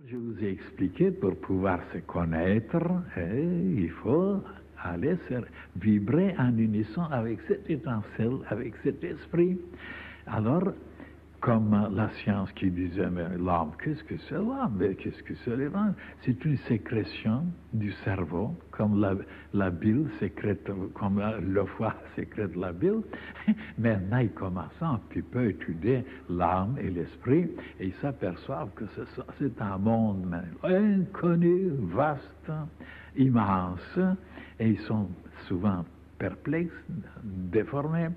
Je vous ai expliqué, pour pouvoir se connaître, il faut aller vibrer en unisson avec cette étincelle, avec cet esprit. Alors, comme la science qui disait, mais l'âme, qu'est-ce que c'est l'âme? Qu'est-ce que c'est l'âme? C'est une sécrétion du cerveau, comme la bile sécrète, comme le foie sécrète la bile. Maintenant, ils commencent un petit peu à étudier l'âme et l'esprit, et ils s'aperçoivent que c'est un monde inconnu, vaste, immense, et ils sont souvent perplexes, déformés,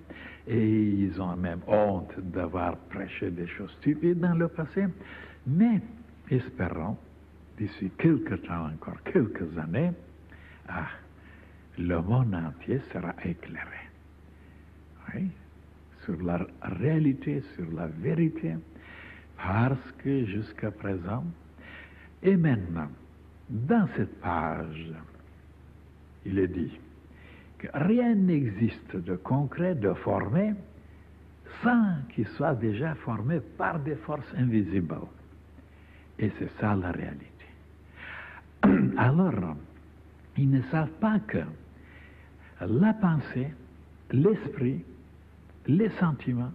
et ils ont même honte d'avoir prêché des choses stupides dans le passé. Mais espérons, d'ici quelques temps encore, quelques années, le monde entier sera éclairé. Oui, sur la réalité, sur la vérité, parce que jusqu'à présent, et maintenant, dans cette page, il est dit que rien n'existe de concret, de formé, sans qu'il soit déjà formé par des forces invisibles. Et c'est ça la réalité. Alors, ils ne savent pas que la pensée, l'esprit, les sentiments,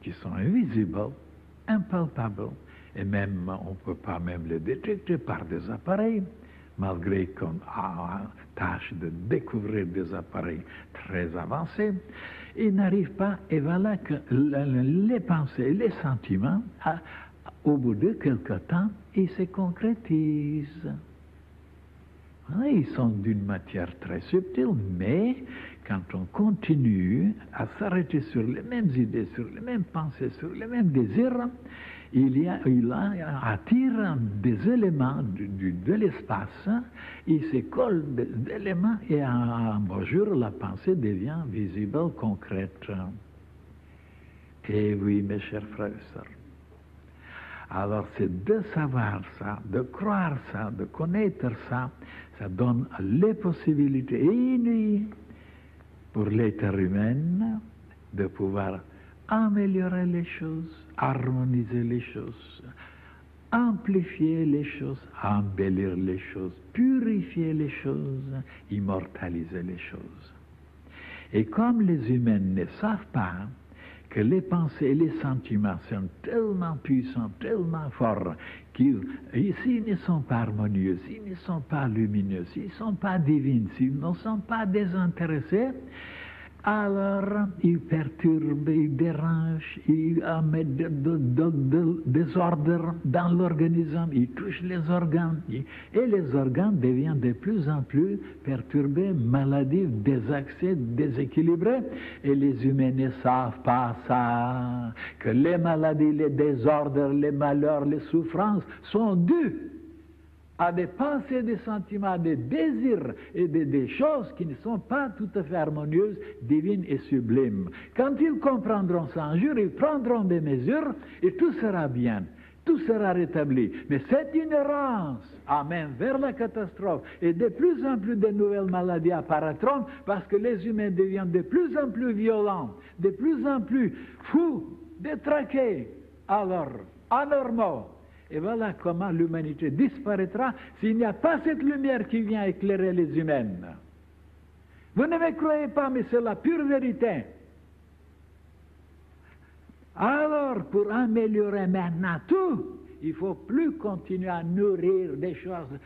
qui sont invisibles, impalpables, et même, on ne peut pas même les détecter par des appareils, malgré qu'on a tâche de découvrir des appareils très avancés, ils n'arrivent pas, et voilà que les pensées, les sentiments, au bout de quelque temps, ils se concrétisent. Ils sont d'une matière très subtile, mais quand on continue à s'arrêter sur les mêmes idées, sur les mêmes pensées, sur les mêmes désirs, il attire des éléments de l'espace, il se colle des éléments et un beau jour, la pensée devient visible, concrète. Et oui, mes chers frères et sœurs. Alors c'est de savoir ça, de croire ça, de connaître ça, ça donne les possibilités inouïes pour l'être humain de pouvoir améliorer les choses, harmoniser les choses, amplifier les choses, embellir les choses, purifier les choses, immortaliser les choses. Et comme les humains ne savent pas que les pensées et les sentiments sont tellement puissants, tellement forts, qu'ils, s'ils ne sont pas harmonieux, s'ils ne sont pas lumineux, s'ils ne sont pas divins, s'ils ne sont pas désintéressés, alors ils perturbent, ils dérangent, ils mettent de désordre dans l'organisme, ils touchent les organes, et les organes deviennent de plus en plus perturbés, maladifs, désaxés, déséquilibrés, et les humains ne savent pas ça, que les maladies, les désordres, les malheurs, les souffrances sont dus à des pensées, des sentiments, des désirs et des choses qui ne sont pas tout à fait harmonieuses, divines et sublimes. Quand ils comprendront ça un jour, ils prendront des mesures et tout sera bien, tout sera rétabli. Mais cette ignorance amène vers la catastrophe et de plus en plus de nouvelles maladies apparaîtront parce que les humains deviennent de plus en plus violents, de plus en plus fous, détraqués, alors anormaux. Et voilà comment l'humanité disparaîtra s'il n'y a pas cette lumière qui vient éclairer les humains. Vous ne me croyez pas, mais c'est la pure vérité. Alors, pour améliorer maintenant tout, il ne faut plus continuer à nourrir des choses,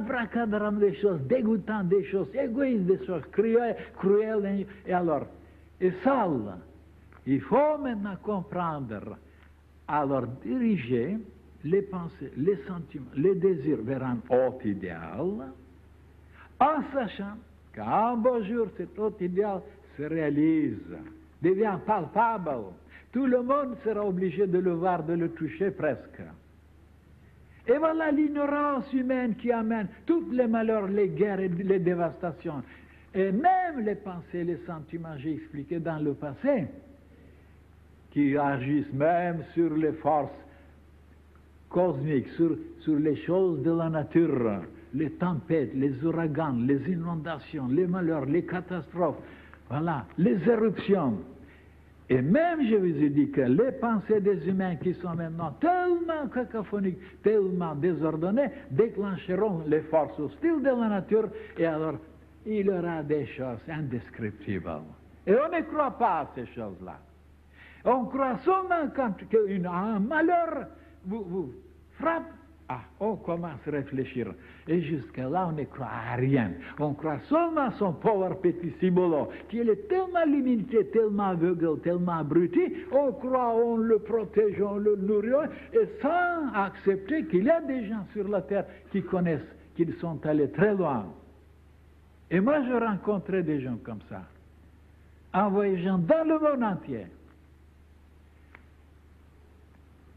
bracadram, des choses dégoûtantes, des choses égoïstes, des choses cruelles, et sales. Il faut maintenant comprendre, alors diriger les pensées, les sentiments, les désirs vers un haut idéal, en sachant qu'un beau jour, cet haut idéal se réalise, devient palpable. Tout le monde sera obligé de le voir, de le toucher presque. Et voilà l'ignorance humaine qui amène tous les malheurs, les guerres et les dévastations. Et même les pensées, les sentiments, j'ai expliqué dans le passé, qui agissent même sur les forces cosmiques, sur les choses de la nature, les tempêtes, les ouragans, les inondations, les malheurs, les catastrophes, voilà, les éruptions. Et même, je vous ai dit que les pensées des humains qui sont maintenant tellement cacophoniques, tellement désordonnées, déclencheront les forces hostiles de la nature, et alors il y aura des choses indescriptibles. Et on ne croit pas à ces choses-là. On croit seulement quand un malheur vous frappe. Ah, on commence à réfléchir. Et jusqu'à là, on ne croit à rien. On croit seulement à son pauvre petit cibolo, qui est tellement limité, tellement aveugle, tellement abruti. On croit, on le protège, on le nourrit, et sans accepter qu'il y a des gens sur la terre qui connaissent, qu'ils sont allés très loin. Et moi, je rencontrais des gens comme ça, en voyageant dans le monde entier.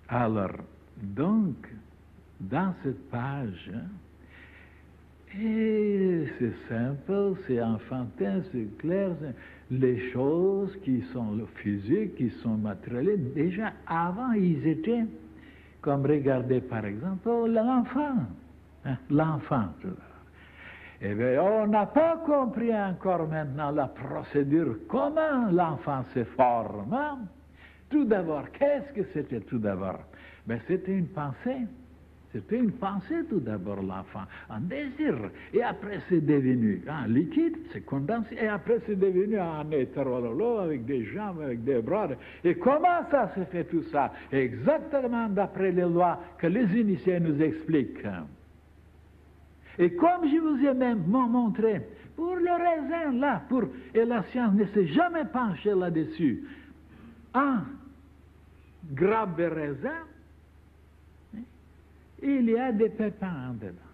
Alors, donc, dans cette page, et c'est simple, c'est enfantin, c'est clair, les choses qui sont physiques, qui sont matérielles, déjà avant ils étaient, comme regardez par exemple l'enfant, l'enfant. Eh bien, on n'a pas compris encore maintenant la procédure, comment l'enfant se forme. Hein? Tout d'abord, qu'est-ce que c'était tout d'abord? Ben, c'était une pensée. C'était une pensée tout d'abord, l'enfant, un désir. Et après, c'est devenu un liquide, c'est condensé, et après, c'est devenu un hétérololo avec des jambes, avec des bras. Et comment ça se fait tout ça? Exactement d'après les lois que les initiés nous expliquent. Et comme je vous ai même montré, pour le raisin là, et la science ne s'est jamais penchée là-dessus, un grappe de raisin, il y a des pépins en dedans.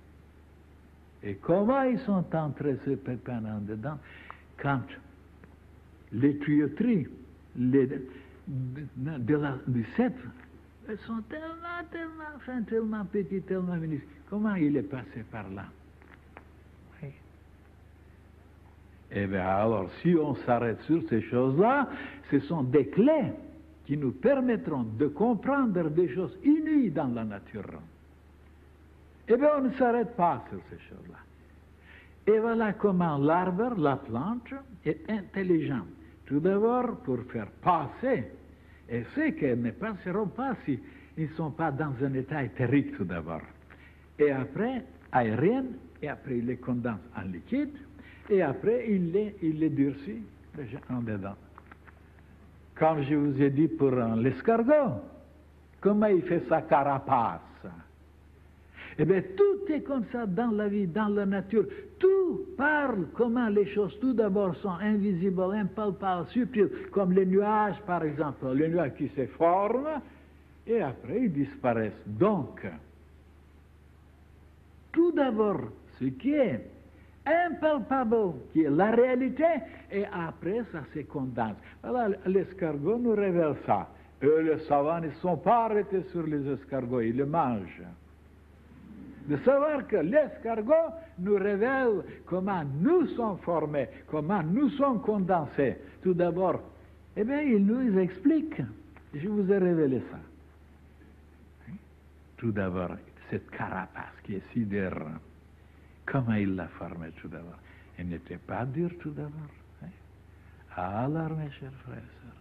Et comment ils sont entrés ces pépins en dedans? Quand les tuyauteries du cèdre, elles sont tellement petites, tellement minuscules. Comment il est passé par là? Oui. Eh bien alors, si on s'arrête sur ces choses-là, ce sont des clés qui nous permettront de comprendre des choses inouïes dans la nature. Eh bien, on ne s'arrête pas sur ces choses-là. Et voilà comment l'arbre, la plante, est intelligent. Tout d'abord, pour faire passer, et ceux qui ne passeront pas s'ils ne sont pas dans un état éthérique tout d'abord. Et après, aérien, et après il les condense en liquide, et après il les durcit déjà en dedans. Comme je vous ai dit pour l'escargot, comment il fait sa carapace? Eh bien, tout est comme ça dans la vie, dans la nature. Tout parle comment les choses, tout d'abord, sont invisibles, impalpables, subtiles, comme les nuages, par exemple. Les nuages qui se forment, et après, ils disparaissent. Donc, tout d'abord, ce qui est impalpable, qui est la réalité, et après, ça se condense. Voilà, l'escargot nous révèle ça. Eux, les savants, ne sont pas arrêtés sur les escargots, ils les mangent. De savoir que l'escargot nous révèle comment nous sommes formés, comment nous sommes condensés. Tout d'abord, eh bien, il nous explique. Je vous ai révélé ça. Tout d'abord, cette carapace qui est si dure, comment il l'a formée tout d'abord? Elle n'était pas dure tout d'abord. Alors, mes chers frères et sœurs,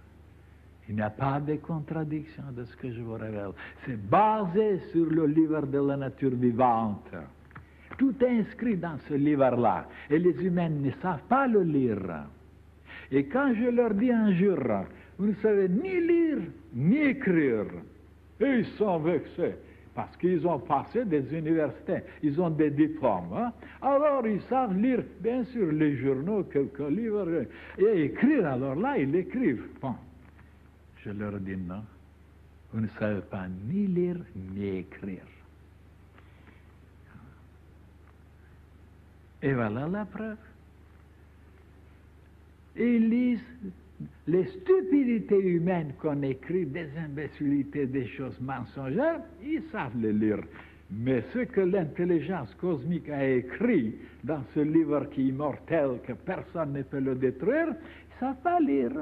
il n'y a pas de contradiction de ce que je vous révèle. C'est basé sur le livre de la nature vivante. Tout est inscrit dans ce livre-là. Et les humains ne savent pas le lire. Et quand je leur dis un jour, vous ne savez ni lire, ni écrire, et ils sont vexés. Parce qu'ils ont passé des universités, ils ont des diplômes. Hein? Alors ils savent lire, bien sûr, les journaux, quelques livres, et écrire. Alors là, ils écrivent. Bon. Je leur dis non, vous ne savez pas ni lire ni écrire. Et voilà la preuve. Ils lisent les stupidités humaines qu'on écrit, des imbécilités, des choses mensongères, ils savent les lire. Mais ce que l'intelligence cosmique a écrit dans ce livre qui est immortel, que personne ne peut le détruire, ils ne savent pas lire.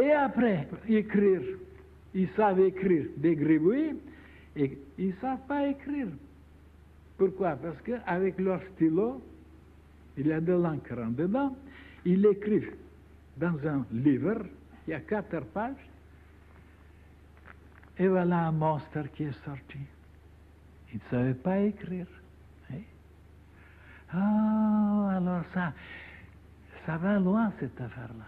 Et après, écrire, ils savent écrire des gribouillis et ils ne savent pas écrire. Pourquoi? Parce qu'avec leur stylo, il y a de l'encre en dedans, ils écrivent dans un livre, il y a 4 pages, et voilà un monstre qui est sorti. Il ne savait pas écrire. Hein? Ah, alors ça va loin cette affaire-là.